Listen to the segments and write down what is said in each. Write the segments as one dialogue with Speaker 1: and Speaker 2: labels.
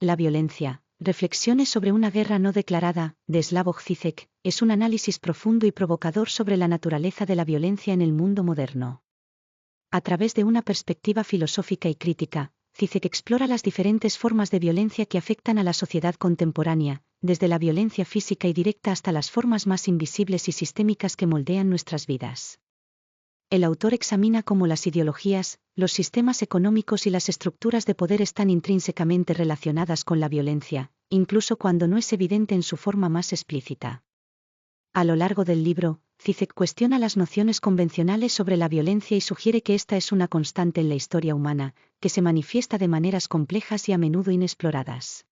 Speaker 1: La violencia, reflexiones sobre una guerra no declarada, de Slavoj Žižek, es un análisis profundo y provocador sobre la naturaleza de la violencia en el mundo moderno. A través de una perspectiva filosófica y crítica, Žižek explora las diferentes formas de violencia que afectan a la sociedad contemporánea, desde la violencia física y directa hasta las formas más invisibles y sistémicas que moldean nuestras vidas. El autor examina cómo las ideologías, los sistemas económicos y las estructuras de poder están intrínsecamente relacionadas con la violencia, incluso cuando no es evidente en su forma más explícita. A lo largo del libro, Žižek cuestiona las nociones convencionales sobre la violencia y sugiere que esta es una constante en la historia humana, que se manifiesta de maneras complejas y a menudo inexploradas.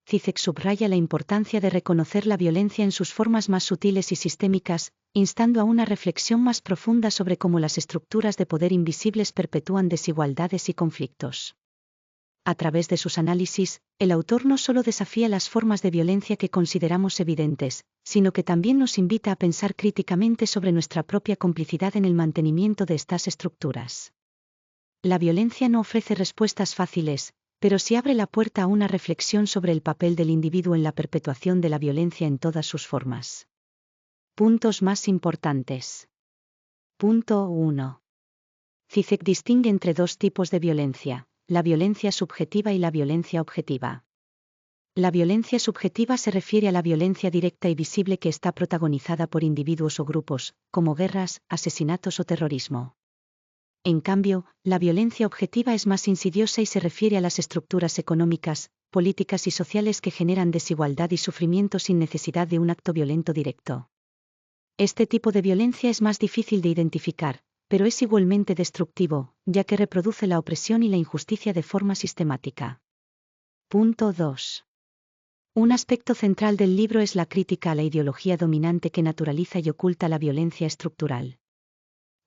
Speaker 1: Žižek subraya la importancia de reconocer la violencia en sus formas más sutiles y sistémicas, instando a una reflexión más profunda sobre cómo las estructuras de poder invisibles perpetúan desigualdades y conflictos. A través de sus análisis, el autor no solo desafía las formas de violencia que consideramos evidentes, sino que también nos invita a pensar críticamente sobre nuestra propia complicidad en el mantenimiento de estas estructuras. La violencia no ofrece respuestas fáciles, pero sí abre la puerta a una reflexión sobre el papel del individuo en la perpetuación de la violencia en todas sus formas. Puntos más importantes. Punto 1. Žižek distingue entre dos tipos de violencia, la violencia subjetiva y la violencia objetiva. La violencia subjetiva se refiere a la violencia directa y visible que está protagonizada por individuos o grupos, como guerras, asesinatos o terrorismo. En cambio, la violencia objetiva es más insidiosa y se refiere a las estructuras económicas, políticas y sociales que generan desigualdad y sufrimiento sin necesidad de un acto violento directo. Este tipo de violencia es más difícil de identificar, pero es igualmente destructivo, ya que reproduce la opresión y la injusticia de forma sistemática. Punto 2. Un aspecto central del libro es la crítica a la ideología dominante que naturaliza y oculta la violencia estructural.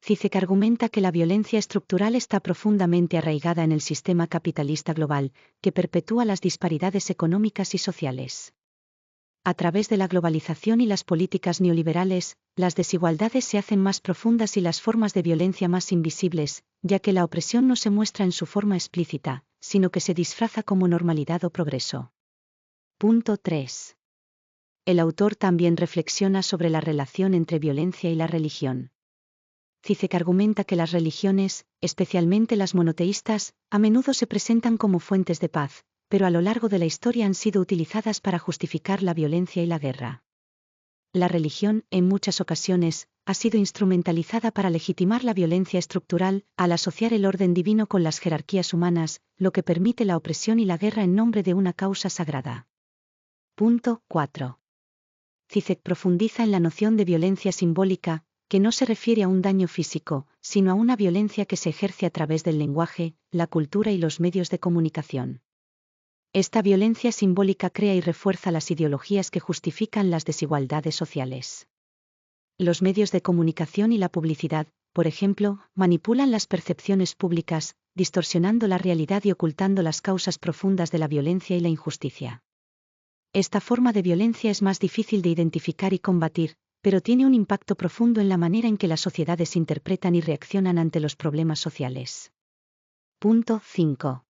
Speaker 1: Žižek argumenta que la violencia estructural está profundamente arraigada en el sistema capitalista global, que perpetúa las disparidades económicas y sociales. A través de la globalización y las políticas neoliberales, las desigualdades se hacen más profundas y las formas de violencia más invisibles, ya que la opresión no se muestra en su forma explícita, sino que se disfraza como normalidad o progreso. Punto 3. El autor también reflexiona sobre la relación entre violencia y la religión. Žižek argumenta que las religiones, especialmente las monoteístas, a menudo se presentan como fuentes de paz, pero a lo largo de la historia han sido utilizadas para justificar la violencia y la guerra. La religión, en muchas ocasiones, ha sido instrumentalizada para legitimar la violencia estructural, al asociar el orden divino con las jerarquías humanas, lo que permite la opresión y la guerra en nombre de una causa sagrada. Punto 4. Žižek profundiza en la noción de violencia simbólica, que no se refiere a un daño físico, sino a una violencia que se ejerce a través del lenguaje, la cultura y los medios de comunicación. Esta violencia simbólica crea y refuerza las ideologías que justifican las desigualdades sociales. Los medios de comunicación y la publicidad, por ejemplo, manipulan las percepciones públicas, distorsionando la realidad y ocultando las causas profundas de la violencia y la injusticia. Esta forma de violencia es más difícil de identificar y combatir, pero tiene un impacto profundo en la manera en que las sociedades interpretan y reaccionan ante los problemas sociales. Punto 5.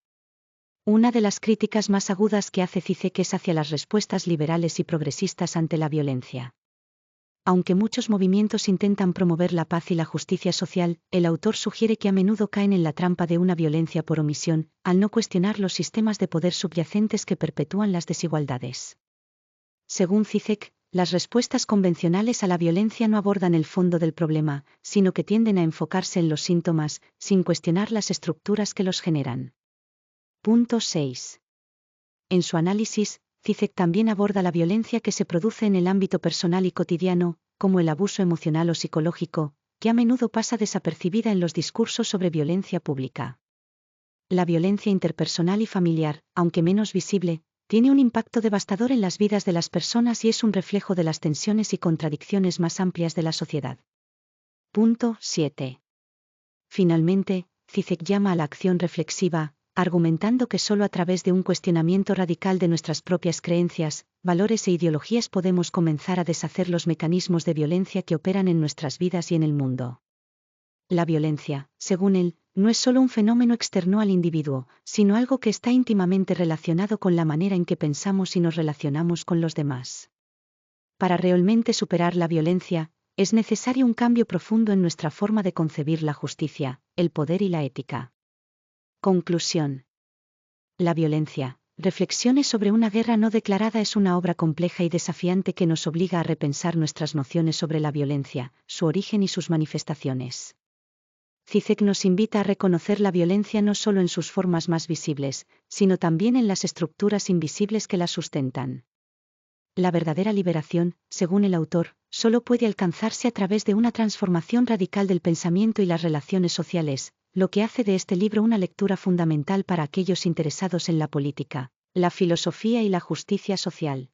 Speaker 1: Una de las críticas más agudas que hace Žižek es hacia las respuestas liberales y progresistas ante la violencia. Aunque muchos movimientos intentan promover la paz y la justicia social, el autor sugiere que a menudo caen en la trampa de una violencia por omisión, al no cuestionar los sistemas de poder subyacentes que perpetúan las desigualdades. Según Žižek, las respuestas convencionales a la violencia no abordan el fondo del problema, sino que tienden a enfocarse en los síntomas, sin cuestionar las estructuras que los generan. Punto 6. En su análisis, Žižek también aborda la violencia que se produce en el ámbito personal y cotidiano, como el abuso emocional o psicológico, que a menudo pasa desapercibida en los discursos sobre violencia pública. La violencia interpersonal y familiar, aunque menos visible, tiene un impacto devastador en las vidas de las personas y es un reflejo de las tensiones y contradicciones más amplias de la sociedad. Punto 7. Finalmente, Žižek llama a la acción reflexiva, argumentando que solo a través de un cuestionamiento radical de nuestras propias creencias, valores e ideologías podemos comenzar a deshacer los mecanismos de violencia que operan en nuestras vidas y en el mundo. La violencia, según él, no es solo un fenómeno externo al individuo, sino algo que está íntimamente relacionado con la manera en que pensamos y nos relacionamos con los demás. Para realmente superar la violencia, es necesario un cambio profundo en nuestra forma de concebir la justicia, el poder y la ética. Conclusión. La violencia. Reflexiones sobre una guerra no declarada es una obra compleja y desafiante que nos obliga a repensar nuestras nociones sobre la violencia, su origen y sus manifestaciones. Zizek nos invita a reconocer la violencia no solo en sus formas más visibles, sino también en las estructuras invisibles que la sustentan. La verdadera liberación, según el autor, solo puede alcanzarse a través de una transformación radical del pensamiento y las relaciones sociales, lo que hace de este libro una lectura fundamental para aquellos interesados en la política, la filosofía y la justicia social.